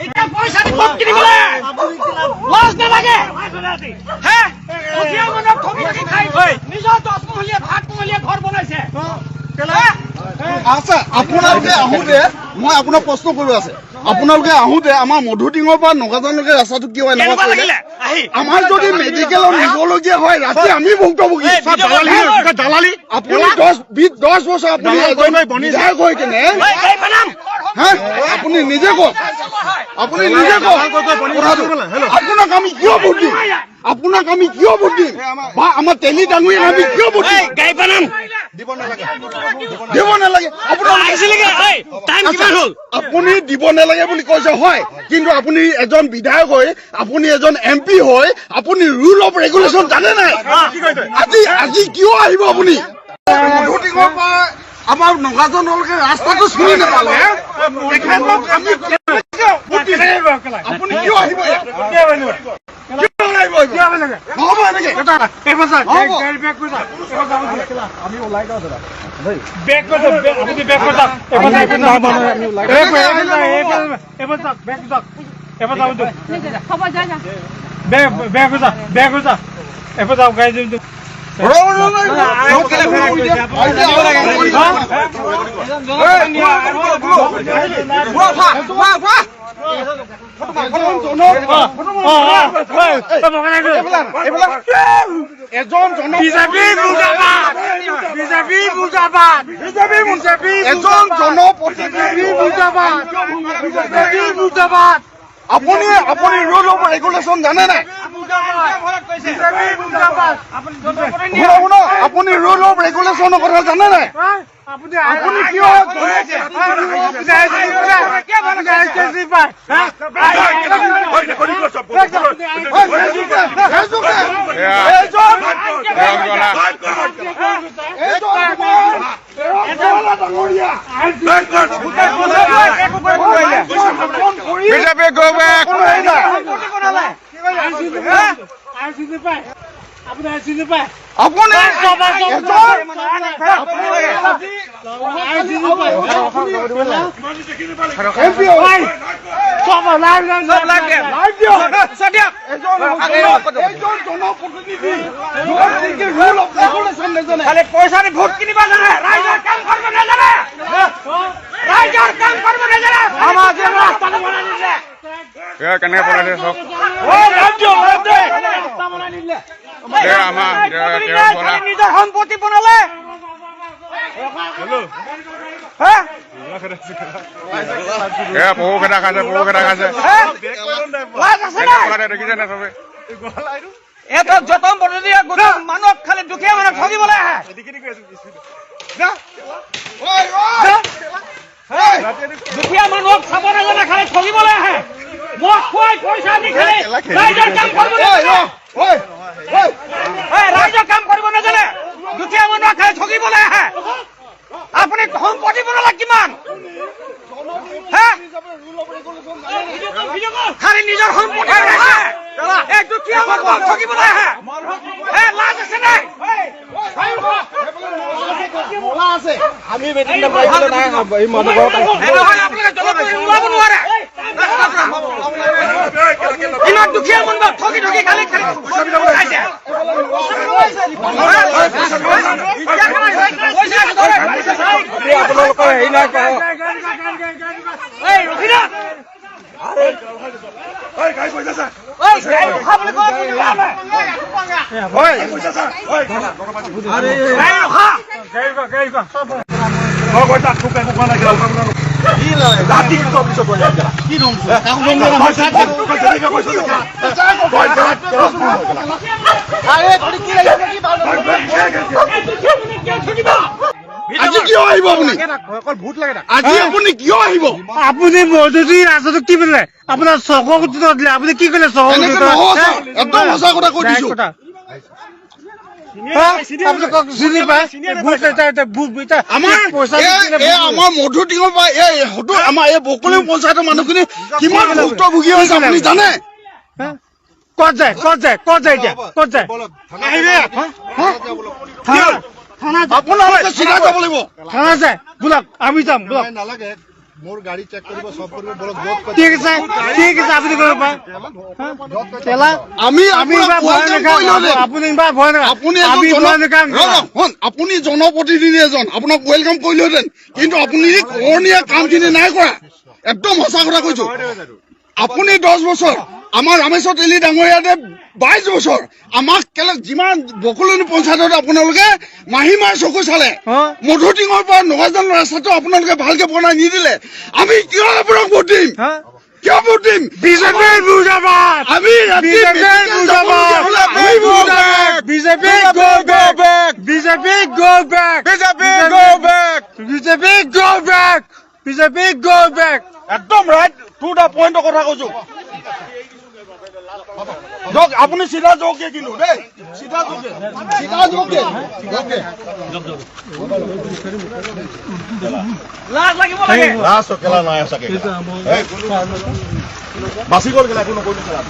এতিয়া পইচা দি ভোট কিনিবলৈ লাজ নালাগে হে দুখীয়া মানুহক ঠগি ঠগি খাই নিজৰ 10 মহলীয়া ভাত মহলীয়া ঘৰ বনাইছে আচ্ছা আপোনালোকে আহোঁতে মই আপোনাক প্ৰশ্ন কৰিব আছে আপোনালোকে আহোঁতে আমাৰ মধুটিঙৰ পৰা নগাজানলৈকে ৰাস্তাটো কিয় এনেকুৱা কৰিলে আমাৰ যদি মেডিকেলত নিবলগীয়া হয় ৰাতি আমি ভুক্তভোগী দালালি আপুনি 10 বছৰ আপুনি বিধায়ক হৈ কেনে আপুনি নিজে কওক আপোনাক আমি কিয় ভোট দিম বা আমাৰ তেলি ডাঙৰীক আমি কিয় ভোট দিম দিব নালাগে আপুনি দিব নালাগে বুলি কৈছে হয় কিন্তু আপুনি এজন বিধায়ক হৈ আপুনি এজন MP হৈ আপুনি ৰুল অফ ৰেগুলেশ্যন জানে নাই আজি কিয় আহিব আপুনি মধুটিঙৰ পৰা আমাৰ নগাজনলৈকে ৰাস্তাটো চুই নাপালে আপুনি কিয় আহিব আপুনি ৰুল অফ ৰেগুলেশ্যন জানে নাই আপুনি ৰুল অফ ৰেগুলেশ্যনৰ কথা জানে নাই আপুনি কিয় পইচা দি ভোট কিনিব জানে ৰাইজৰ কাম কৰিব নাজানে আমাৰ যে ৰাস্তাটো বনাই দিছে কেনেকে বনাই দিছে নিজৰ সম্পত্তি বনালে যতন পদ্ধতি মানুহক খালি দুখীয়া মানুহক ঠগিবলৈ আহে দুখীয়া মানুহক চাব নাজানে খালি ঠগিবলৈ আহে মোক খুৱাই পইচা দি খালি ৰাইজৰ কাম কৰিব ৰাইজৰ কাম কৰিব নাজানে দুখীয়া মানুহক খালি ঠগিবলৈ আহে আপুনি সম্পত্তি বনালে কিমান খালি নিজৰ সম্পত্তি দুখীয়া মানুহক ঠগিবলৈ আহে লাজ আছে নাই আমি ওলাব নোৱাৰে ইমান দুখীয়া মানুহক ঠগি ঠগি খালি আপোনালোকৰ হেৰি নাই আজি কিয় আহিব আপুনি ভোট লাগে আজি আপুনি কিয় আহিব আপুনি মধুটি ৰাস্তাটো কি বুলিলে আপোনাৰ 6 কোটি টকা দিলে আপুনি কি কৰিলে 6 কোটি টকা একদম সঁচা কথা কৈ দিছো আমাৰ মধুটিঙৰ পৰা আমাৰ এই বকলি পঞ্চায়তৰ মানুহখিনি কিমান ভুক্তভোগী হৈছে আপুনি জানে ক'ত যায় এতিয়া ক'ত যায় আপোনালোকে চিধা যাব লাগিব থানা যায় বোলক আমি যাম বোলক নালাগে মোৰ গাড়ী চেক কৰিব সব কৰিব বলক জব ঠিক আছে আপুনি কৰিব পাৰে তেলা আমি আমি আপোনাক welcome কৰিলোহেঁতেন। আপুনি ইমান ভয় নকৰে আপুনি আমি ভয় নকৰে আপুনি জনপ্ৰতিনিধি এজন, আপোনাক ৱেলকাম কৰিলোহেঁতেন, কিন্তু আপুনি কৰণীয়া কামখিনি নাই কৰা। একদম সঁচা কথা কৈছো। আপুনি 10 বছৰ, আমাৰ ৰামেশ্বৰ তেলী ডাঙৰীয়াতে 22 বছৰ, আমাক যিমান বকলনি পঞ্চায়তত আপোনালোকে মাহীমাৰ চকু চালে, মধুটিঙৰ পৰা নগাজান ৰাস্তাটো আপোনালোকে ভালকে বনাই নিদিলে। আমি কিয় আপোনাক ভোট দিম? কিয় ভোট দিম? বিজেপি মুৰ্দাবাদ আমি বিজেপি মুৰ্দাবাদ BJP go back BJP go back BJP go back BJP go back BJP go back একদম ৰাইট টু দা পইণ্টৰ কথা কৈছো। যাওক আপুনি চিধা যাওকে, কিন্তু দেই চিধা যাওকে, লাজ লাগিব লাগে লাষ্ট কেলা নাই আছাকে বাসি গ'ল কেলা একো নকৰিলো কেলা